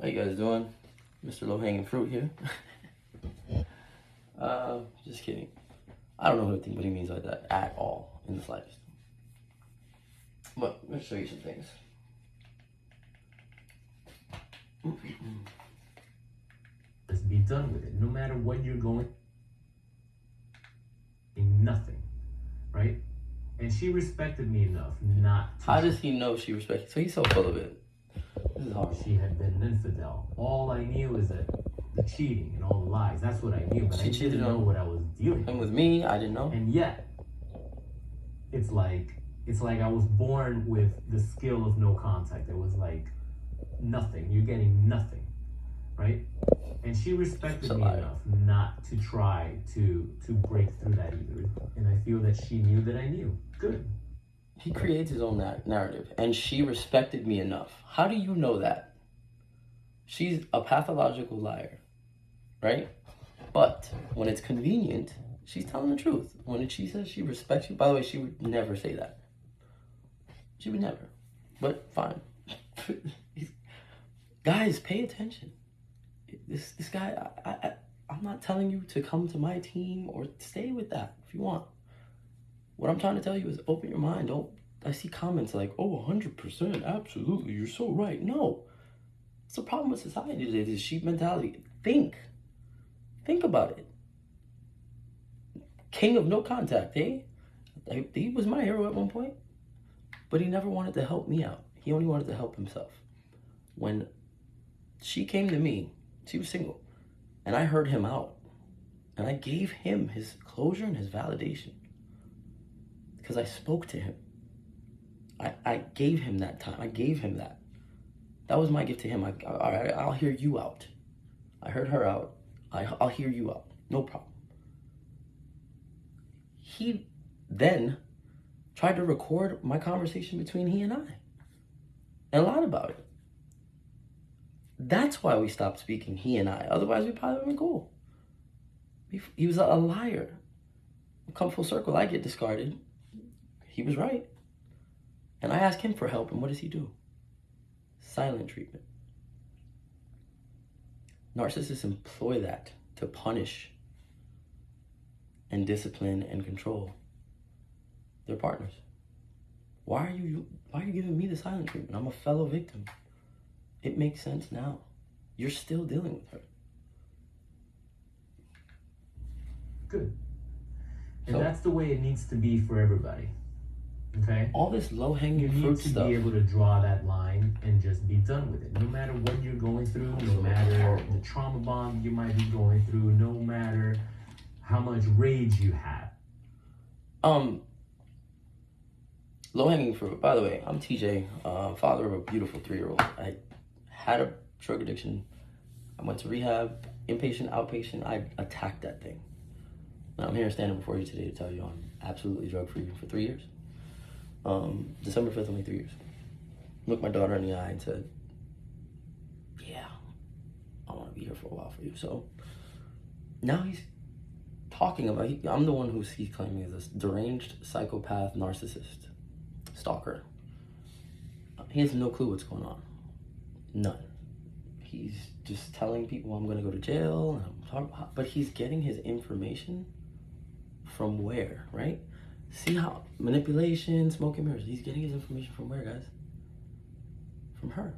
How you guys doing? Mr. Low Hanging Fruit here. Just kidding. I don't know what he means like that at all in the slightest. But let's show you some things. Just be done with it. No matter what you're going, nothing, right? And she respected me enough not to. How does he know she respects? So he's so full of it. This is horrible. She had been an infidel. All I knew is that the cheating and all the lies. That's what I knew, but I didn't know what I was dealing with. And with me, I didn't know. And yet, it's like I was born with the skill of no contact. It was like nothing. You're getting nothing, right? And she respected me enough not to try to break through that either. And I feel that she knew that I knew. Good. He creates his own narrative, and she respected me enough. How do you know that? She's a pathological liar, right? But when it's convenient, she's telling the truth. When she says she respects you, by the way, she would never say that. She would never. But fine. Guys, pay attention. This guy, I'm not telling you to come to my team or stay with that if you want. What I'm trying to tell you is open your mind. I see comments like, oh, 100%, absolutely, you're so right. No. It's a problem with society today, this sheep mentality. Think about it. King of no contact, eh? He was my hero at one point, but he never wanted to help me out. He only wanted to help himself. When she came to me, she was single, and I heard him out, and I gave him his closure and his validation because I spoke to him. I gave him that time. I gave him that. That was my gift to him. All right, I'll hear you out. I heard her out. I'll hear you out. No problem. He then tried to record my conversation between he and I and lied about it. That's why we stopped speaking, he and I. Otherwise, we probably would have been cool. He was a liar. Come full circle, I get discarded. He was right. And I ask him for help, and what does he do? Silent treatment. Narcissists employ that to punish and discipline and control their partners. Why are you giving me the silent treatment? I'm a fellow victim. It makes sense now. You're still dealing with her. Good. And that's the way it needs to be for everybody. Okay? All this low-hanging fruit stuff. You need to be able to draw that line and just be done with it. No matter what you're going through, no matter the trauma bond you might be going through, no matter how much rage you have. Low-hanging fruit. By the way, I'm TJ, father of a beautiful 3-year-old. I had a drug addiction. I went to rehab, inpatient, outpatient. I attacked that thing. Now I'm here standing before you today to tell you I'm absolutely drug-free for 3 years. December 5th, only 3 years. Looked my daughter in the eye and said, yeah, I want to be here for a while for you. So now he's talking about, I'm the one who's he's claiming is this deranged psychopath, narcissist, stalker. He has no clue what's going on. None. He's just telling people I'm going to go to jail. But he's getting his information from where, right? See how manipulation, smoke and mirrors. He's getting his information from where, guys? From her.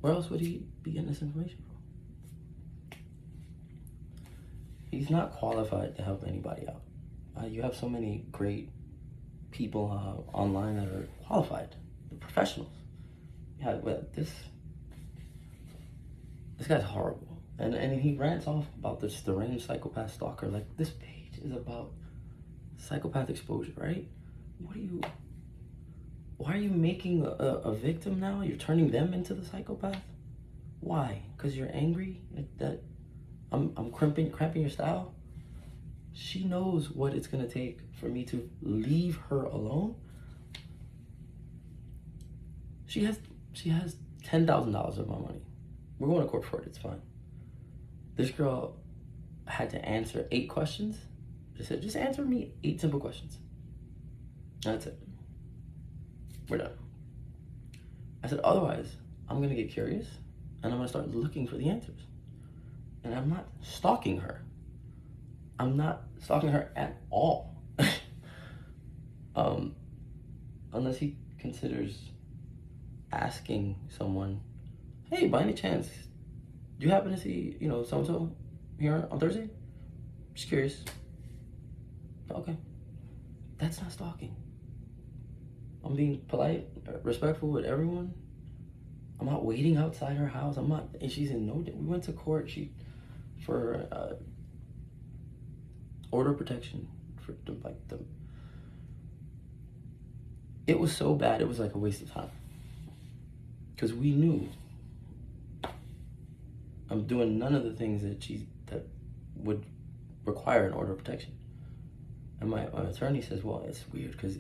Where else would he be getting this information from? He's not qualified to help anybody out. You have so many great people online that are qualified, the professionals. Yeah, but this guy's horrible. And he rants off about this deranged psychopath stalker. Like, this page is about psychopath exposure, right? Why are you making a victim now? You're turning them into the psychopath? Why? Because you're angry that I'm cramping your style? She knows what it's gonna take for me to leave her alone. She has $10,000 of my money. We're going to court for it, it's fine. This girl had to answer 8 questions. She said, just answer me 8 simple questions. That's it. We're done. I said, otherwise, I'm gonna get curious and I'm gonna start looking for the answers. And I'm not stalking her. I'm not stalking her at all. Unless he considers asking someone, hey, by any chance, do you happen to see, so-and-so here on Thursday? Just curious. Okay. That's not stalking. I'm being polite, respectful with everyone. I'm not waiting outside her house. I'm not, and she's in no, we went to court for order of protection for it was so bad, it was like a waste of time. Because we knew I'm doing none of the things that would require an order of protection. And my attorney says, well, it's weird because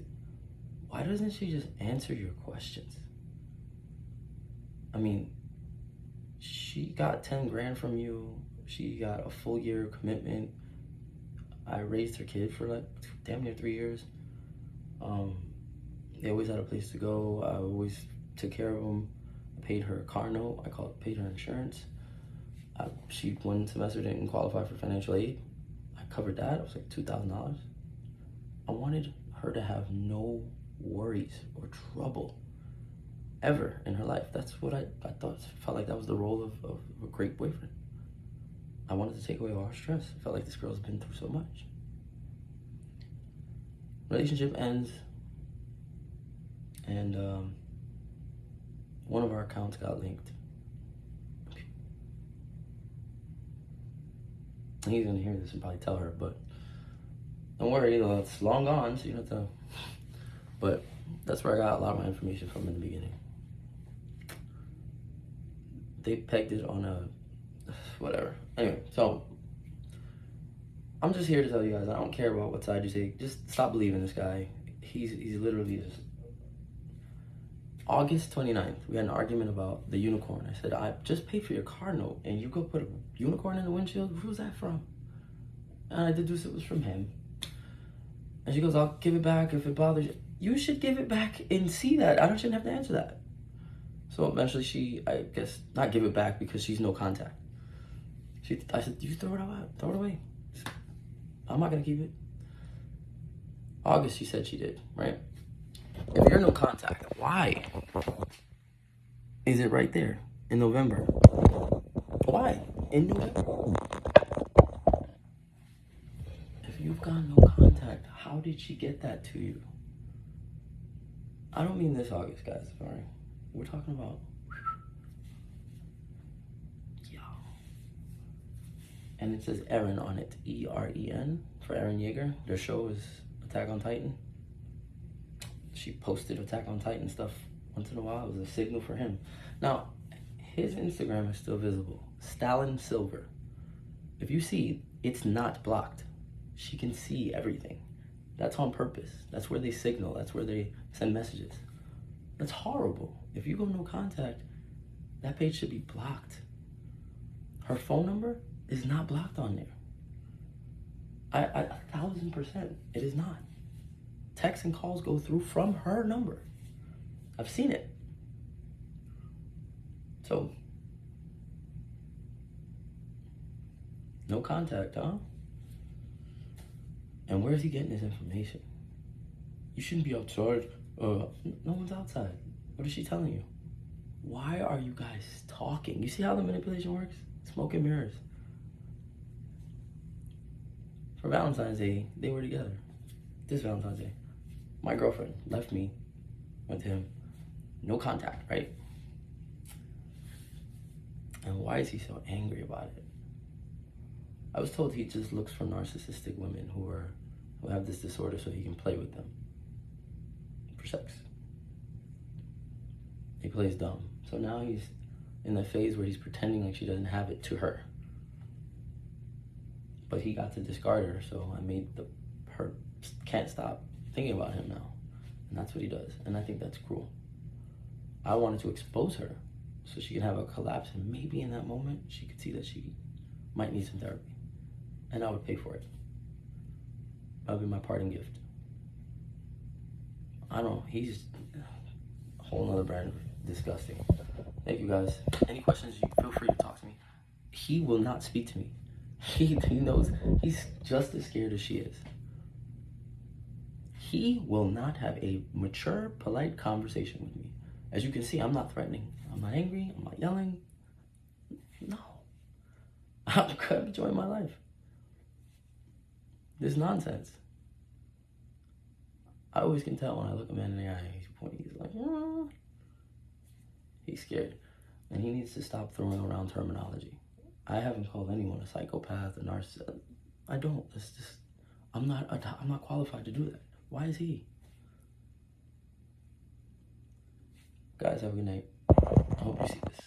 why doesn't she just answer your questions? I mean, she got 10 grand from you. She got a full year commitment. I raised her kid for like damn near 3 years. They always had a place to go. I always took care of them. I paid her a car note. Paid her insurance. She one semester didn't qualify for financial aid. I covered that. It was like $2,000. I wanted her to have no worries or trouble ever in her life. That's what I thought. Felt like that was the role of a great boyfriend. I wanted to take away all her stress. I felt like this girl's been through so much. Relationship ends, and one of our accounts got linked. He's gonna hear this and probably tell her, but don't worry, it's long gone, so you don't have to. But that's where I got a lot of my information from in the beginning. They pegged it on a whatever. Anyway, so I'm just here to tell you guys, I don't care about what side you say. Just stop believing this guy. He's literally just. August 29th, we had an argument about the unicorn. I said, I just paid for your car note, and you go put a unicorn in the windshield? Who's that from? And I deduced it was from him. And she goes, I'll give it back if it bothers you. You should give it back and see that. I shouldn't have to answer that. So eventually I guess, not give it back because she's no contact. I said, you throw it out, throw it away. I'm not gonna keep it. August, she said she did, right? If you're no contact, why is it right there in November? Why? In November? If you've got no contact, how did she get that to you? I don't mean this August, guys, sorry. We're talking about, yo. And it says Eren on it, E-R-E-N, for Eren Yeager. Their show is Attack on Titan. She posted Attack on Titan stuff once in a while. It was a signal for him. Now, his Instagram is still visible. Stalin Silver. If you see, it's not blocked. She can see everything. That's on purpose. That's where they signal. That's where they send messages. That's horrible. If you go no contact, that page should be blocked. Her phone number is not blocked on there. 1,000%. It is not. Texts and calls go through from her number. I've seen it. So, no contact, huh? And where is he getting this information? You shouldn't be outside. No one's outside. What is she telling you? Why are you guys talking? You see how the manipulation works? Smoke and mirrors. For Valentine's Day, they were together. This Valentine's Day. My girlfriend left me, went to him. No contact, right? And why is he so angry about it? I was told he just looks for narcissistic women who have this disorder so he can play with them for sex. He plays dumb. So now he's in the phase where he's pretending like she doesn't have it to her. But he got to discard her, so I made her can't stop thinking about him now. And that's what he does. And I think that's cruel. I wanted to expose her so she can have a collapse, and maybe in that moment she could see that she might need some therapy. And I would pay for it. That would be my parting gift. I don't know, he's a whole nother brand of disgusting. Thank you guys. Any questions, you feel free to talk to me. He will not speak to me. He knows he's just as scared as she is. He will not have a mature, polite conversation with me. As you can see, I'm not threatening. I'm not angry. I'm not yelling. No. I'm enjoying my life. This nonsense. I always can tell when I look a man in the eye, he's like, he's scared. And he needs to stop throwing around terminology. I haven't called anyone a psychopath, a narcissist. I don't. It's just, I'm not qualified to do that. Why is he? Guys, have a good night. I hope you see this.